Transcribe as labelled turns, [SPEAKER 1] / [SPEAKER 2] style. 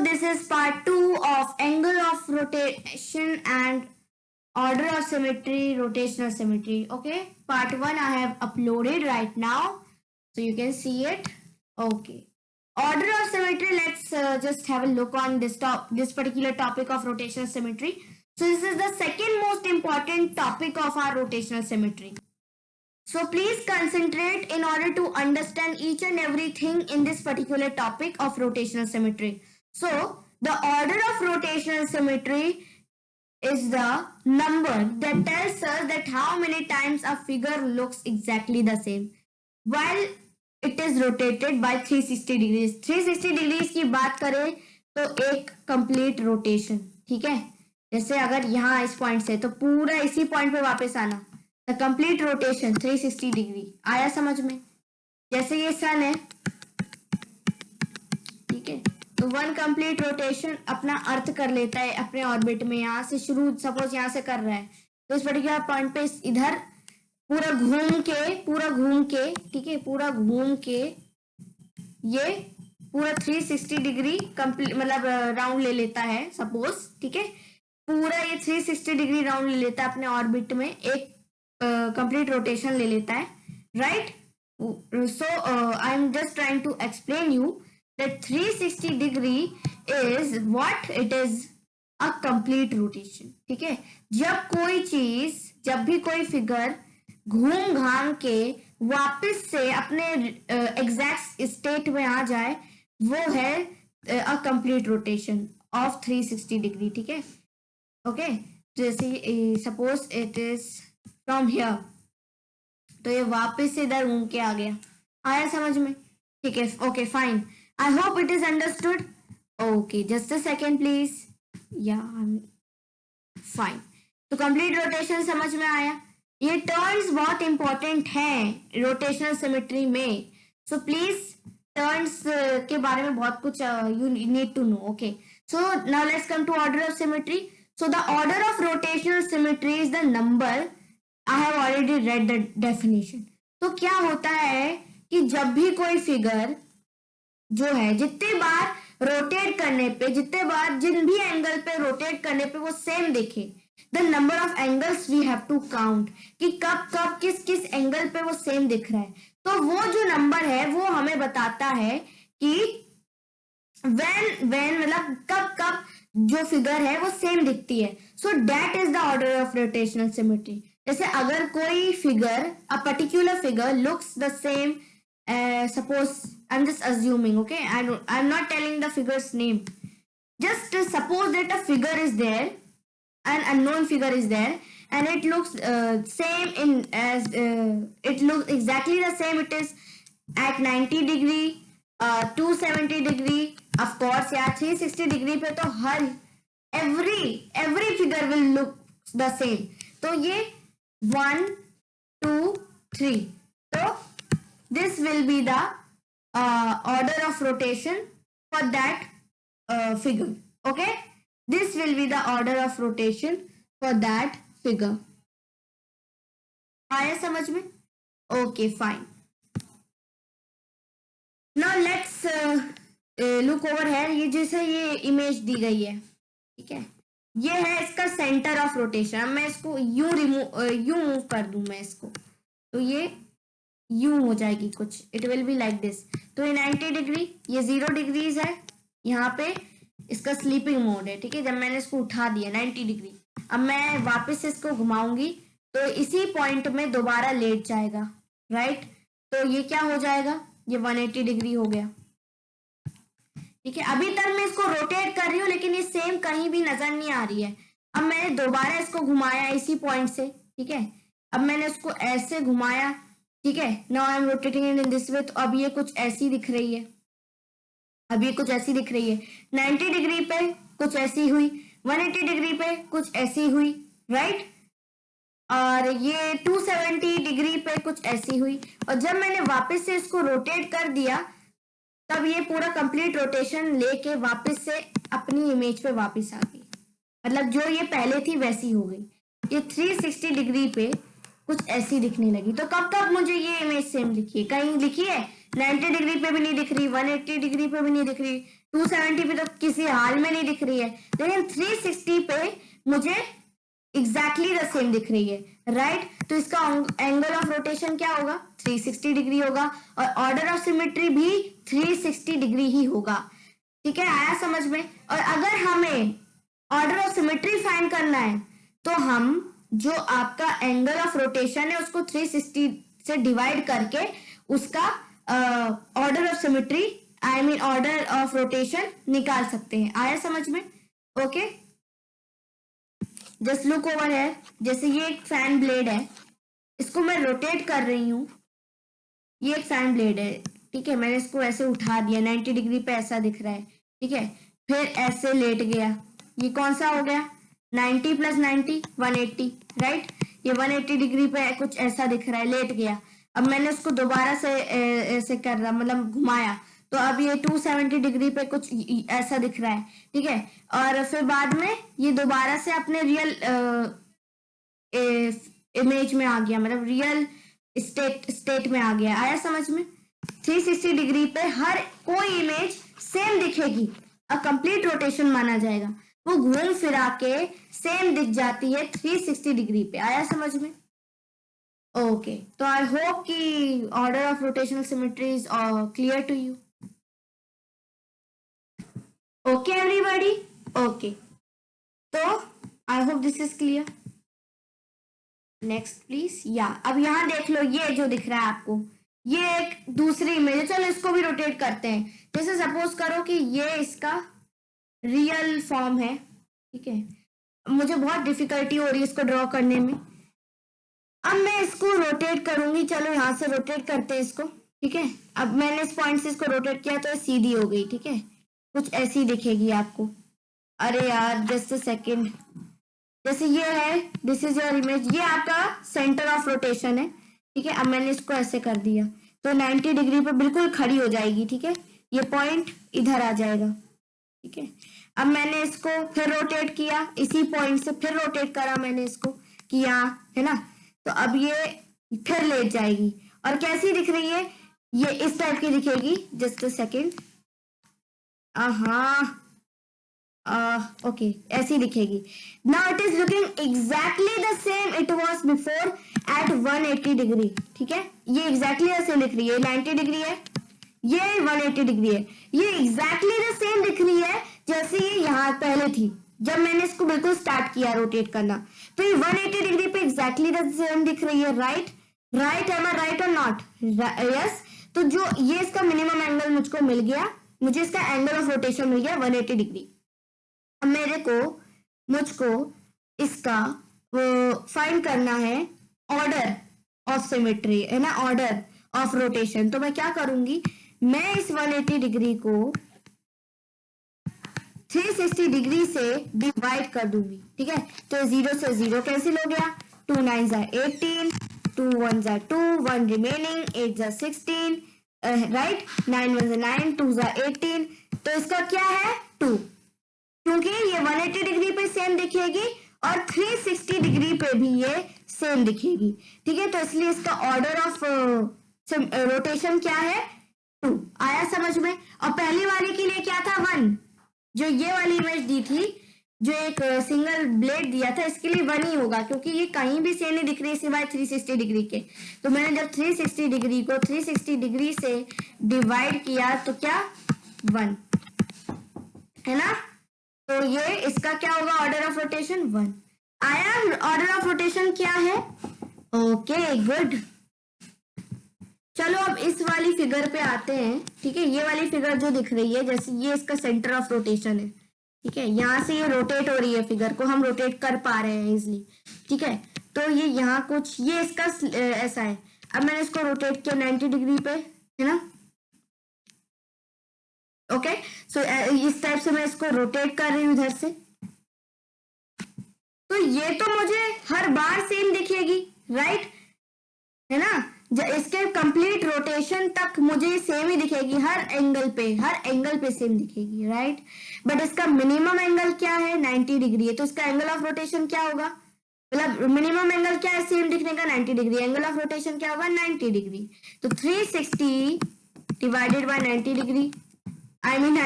[SPEAKER 1] this is part 2 of angle of rotation and order of symmetry, rotational symmetry. Okay, part 1 I have uploaded right now, so you can see it. Okay, order of symmetry. Let's just have a look on this particular topic of rotational symmetry. So this is the second most important topic of our rotational symmetry. So please concentrate in order to understand each and everything in this particular topic of rotational symmetry. So the order of rotational symmetry is the number that tells us that how many times a figure looks exactly the same while it is rotated by 360 degrees. 360 degrees की बात करें तो एक complete rotation, ठीक है? जैसे अगर यहाँ इस पॉइंट से तो पूरा इसी पॉइंट पे वापस आना, द कंप्लीट रोटेशन 360 डिग्री आया समझ में? जैसे ये सन है, ठीक है, तो वन कंप्लीट रोटेशन अपना अर्थ कर लेता है अपने ऑर्बिट में. यहाँ से शुरू सपोज यहाँ से कर रहा है तो इस पर्टिकुलर पॉइंट पे इधर पूरा घूम के ठीक है, पूरा घूम के ये पूरा 360 डिग्री कंप्लीट मतलब राउंड ले लेता है सपोज, ठीक है, पूरा ये 360 डिग्री राउंड ले लेता है अपने ऑर्बिट में, एक कंप्लीट रोटेशन ले लेता है, right? So I am just trying to explain you that 360 degree is what it is, a complete rotation, ठीक है. जब भी कोई फिगर घूम घाम के वापस से अपने एग्जैक्ट स्टेट में आ जाए वो है अ कंप्लीट रोटेशन ऑफ 360 डिग्री, ठीक है. ओके, जैसे suppose it is from here, तो ये वापस से इधर घूम के आ गया, आया समझ में? ठीक है, okay fine, I hope it is understood. Okay, just a second please. या फाइन, तो कंप्लीट रोटेशन समझ में आया. ये टर्न्स बहुत इंपॉर्टेंट हैं रोटेशनल सिमेट्री में, सो प्लीज टर्न्स के बारे में बहुत कुछ you need to know. Okay, so now let's come to order of symmetry. So the order of rotational symmetry is the number. I have already read the definition. तो क्या होता है कि जब भी कोई फिगर जो है जितने बार रोटेट करने पे, जितने बार जिन भी एंगल पे रोटेट करने पे वो सेम दिखे, the number of angles we have to count, कि कब किस एंगल पे वो सेम दिख रहा है. तो वो जो नंबर है वो हमें बताता है कि when मतलब कब जो फिगर है वो सेम दिखती है. So that is the order of rotational symmetry. जैसे अगर कोई figure, a particular figure looks the same, suppose I am just assuming, okay, I am not telling the figures name, just suppose that a figure is there, an unknown figure is there, and it looks same in as it looks exactly the same. It is at 90 degree, 270 degree, of course यार 360 degree पे तो हर every figure will look the same. तो ये 1 2 3, तो this will be the order of rotation for that figure. Okay, this will be the order of rotation for that figure. आया समझ में? Okay fine. Now let's look over है. ये जैसे ये इमेज दी गई है, ठीक है, ये है इसका सेंटर ऑफ रोटेशन. अब मैं इसको यूं मूव कर दूं मैं इसको, तो ये यूं हो जाएगी कुछ, it will be like this. तो ये 90 डिग्री, ये 0 डिग्रीज है, यहाँ पे इसका स्लीपिंग मोड है, ठीक है. जब मैंने इसको उठा दिया 90 डिग्री, अब मैं वापस से इसको घुमाऊंगी तो इसी पॉइंट में दोबारा लेट जाएगा, राइट? तो ये क्या हो जाएगा, ये 180 डिग्री हो गया, ठीक है. अभी तक मैं इसको रोटेट कर रही हूँ लेकिन ये सेम कहीं भी नजर नहीं आ रही है. अब मैंने दोबारा इसको घुमाया इसी पॉइंट से, ठीक है. अब मैंने इसको ऐसे घुमाया, ठीक है. Now I am rotating it in this way, तो अब ये कुछ ऐसी दिख रही है, अब ये कुछ ऐसी दिख रही है. 90 डिग्री पे कुछ ऐसी हुई, 180 डिग्री पे कुछ ऐसी हुई, राइट? और ये 270 डिग्री पे कुछ ऐसी हुई. और जब मैंने वापस से इसको रोटेट कर दिया तब ये पूरा कंप्लीट रोटेशन लेके वापस से अपनी इमेज पे वापस आ गई, मतलब जो ये पहले थी वैसी हो गई. ये 360 डिग्री पे कुछ ऐसी दिखने लगी. तो कब मुझे ये इमेज सेम दिखी है? कहीं लिखी है 90 डिग्री पे भी नहीं दिख रही, 180 डिग्री पे भी नहीं दिख रही, 270 पे तो किसी हाल में नहीं दिख रही है, लेकिन 360 पे मुझे एग्जैक्टली द सेम दिख रही है, राइट। तो इसका एंगल ऑफ रोटेशन क्या होगा, 360 डिग्री होगा, और ऑर्डर ऑफ सिमेट्री भी 360 डिग्री ही होगा। ठीक है, आया समझ में। और अगर हमें ऑर्डर ऑफ सिमेट्री फाइंड करना है तो हम जो आपका एंगल ऑफ रोटेशन है उसको 360 से डिवाइड करके उसका order of symmetry I mean order of rotation निकाल सकते हैं। आया समझ में? ओके, जस्ट लुक ओवर है। जैसे ये एक फैन ब्लेड है, इसको मैं रोटेट कर रही हूँ, ये एक फैन ब्लेड है, ठीक है, मैंने इसको ऐसे उठा दिया, 90 डिग्री पे ऐसा दिख रहा है, ठीक है, फिर ऐसे लेट गया, ये कौन सा हो गया, 90 प्लस 90 180, राइट। ये 180 डिग्री पे कुछ ऐसा दिख रहा है, लेट गया। अब मैंने उसको दोबारा से ऐसे कर रहा, मतलब घुमाया, तो अब ये 270 डिग्री पे कुछ ऐसा दिख रहा है, ठीक है। और फिर बाद में ये दोबारा से अपने रियल इमेज में आ गया, मतलब रियल स्टेट में आ गया। आया समझ में? 360 डिग्री पे हर कोई इमेज सेम दिखेगी, अ कंप्लीट रोटेशन माना जाएगा, वो घूम फिरा के सेम दिख जाती है 360 डिग्री पे। आया समझ में? ओके, तो आई होप कि order of rotational symmetry is clear to you. Okay everybody, okay, तो I hope this is clear. Next please. या अब यहाँ देख लो, ये जो दिख रहा है आपको, ये एक दूसरी इमेज है, चलो इसको भी रोटेट करते हैं। जैसे सपोज करो कि ये इसका रियल फॉर्म है, ठीक है, मुझे बहुत डिफिकल्टी हो रही है इसको ड्रॉ करने में। अब मैं इसको रोटेट करूंगी, चलो यहाँ से रोटेट करते हैं इसको, ठीक है। अब मैंने इस पॉइंट से इसको रोटेट किया तो सीधी हो गई, ठीक है, कुछ ऐसी दिखेगी आपको। अरे यार जस्ट अ सेकेंड, जैसे ये है, दिस इज योर इमेज, ये आपका सेंटर ऑफ रोटेशन है, ठीक है। अब मैंने इसको ऐसे कर दिया तो 90 डिग्री पे बिल्कुल खड़ी हो जाएगी, ठीक है, ये पॉइंट इधर आ जाएगा, ठीक है। अब मैंने इसको फिर रोटेट किया, इसी पॉइंट से फिर रोटेट करा मैंने इसको किया, है ना, तो अब ये फिर लेट जाएगी, और कैसी दिख रही है, ये इस टाइप की दिखेगी। जस्ट अ सेकेंड, ओके, ऐसी दिखेगी। Now it is looking exactly the same it was before at 180 degree, ठीक है, ये एग्जैक्टली ऐसे दिख रही है, 90 डिग्री है, ये 180 डिग्री है, ये एग्जैक्टली द सेम दिख रही है जैसे ये यहाँ पहले थी जब मैंने इसको बिल्कुल स्टार्ट किया रोटेट करना, तो ये 180 डिग्री पे एग्जैक्टली द सेम दिख रही है, राइट। राइट, एम आई राइट और नॉट? यस। तो जो ये इसका मिनिमम एंगल मुझको मिल गया, मुझे इसका एंगल ऑफ रोटेशन मिल गया 180 डिग्री। अब मुझको इसका फाइंड करना है ऑर्डर ऑफ सिमेट्री, है ना, ऑर्डर ऑफ रोटेशन। तो मैं क्या करूंगी, मैं इस 180 डिग्री को 360 डिग्री से डिवाइड कर दूंगी, ठीक है। तो 0 से 0 कैंसिल हो गया, 2 9 जा 18, 2 1 जा 2, 1 रिमेनिंग, 8 जा 16, राइट, 9 1 जा 9, 2 जा 18, तो इसका क्या है 2, क्योंकि ये 180 डिग्री पे सेम दिखेगी और 360 डिग्री पे भी ये सेम दिखेगी, ठीक है, तो इसलिए इसका ऑर्डर ऑफ रोटेशन क्या है 2। आया समझ में? और पहली वाली के लिए क्या था 1, जो ये वाली इमेज दी थी, जो एक सिंगल ब्लेड दिया था, इसके लिए 1 ही होगा, क्योंकि ये कहीं भी सेम नहीं दिख रही सिवाय 360 डिग्री के। तो मैंने जब 360 डिग्री को 360 डिग्री से डिवाइड किया तो क्या 1, है ना, तो ये इसका क्या होगा ऑर्डर ऑफ रोटेशन 1। आया ऑर्डर ऑफ रोटेशन क्या है? Okay good. चलो अब इस वाली फिगर पे आते हैं, ठीक है। ये वाली फिगर जो दिख रही है, जैसे ये इसका सेंटर ऑफ रोटेशन है, ठीक है, यहाँ से ये रोटेट हो रही है, फिगर को हम रोटेट कर पा रहे हैं इजिली, ठीक है। तो ये यहाँ कुछ ये इसका ऐसा है। अब मैंने इसको रोटेट किया 90 डिग्री पे, है ना, ओके। सो इस टाइप से मैं इसको रोटेट कर रही हूँ इधर से, तो ये तो मुझे हर बार सेम दिखेगी, राइट, है ना, इसके कंप्लीट रोटेशन तक मुझे सेम ही दिखेगी, हर एंगल पे सेम दिखेगी, राइट। बट इसका मिनिमम एंगल क्या है 90 डिग्री है, तो इसका एंगल ऑफ रोटेशन क्या होगा, मतलब मिनिमम एंगल क्या है सेम दिखने का 90 डिग्री, एंगल ऑफ रोटेशन क्या होगा 90 डिग्री। तो 360 divided by 90 degree, I mean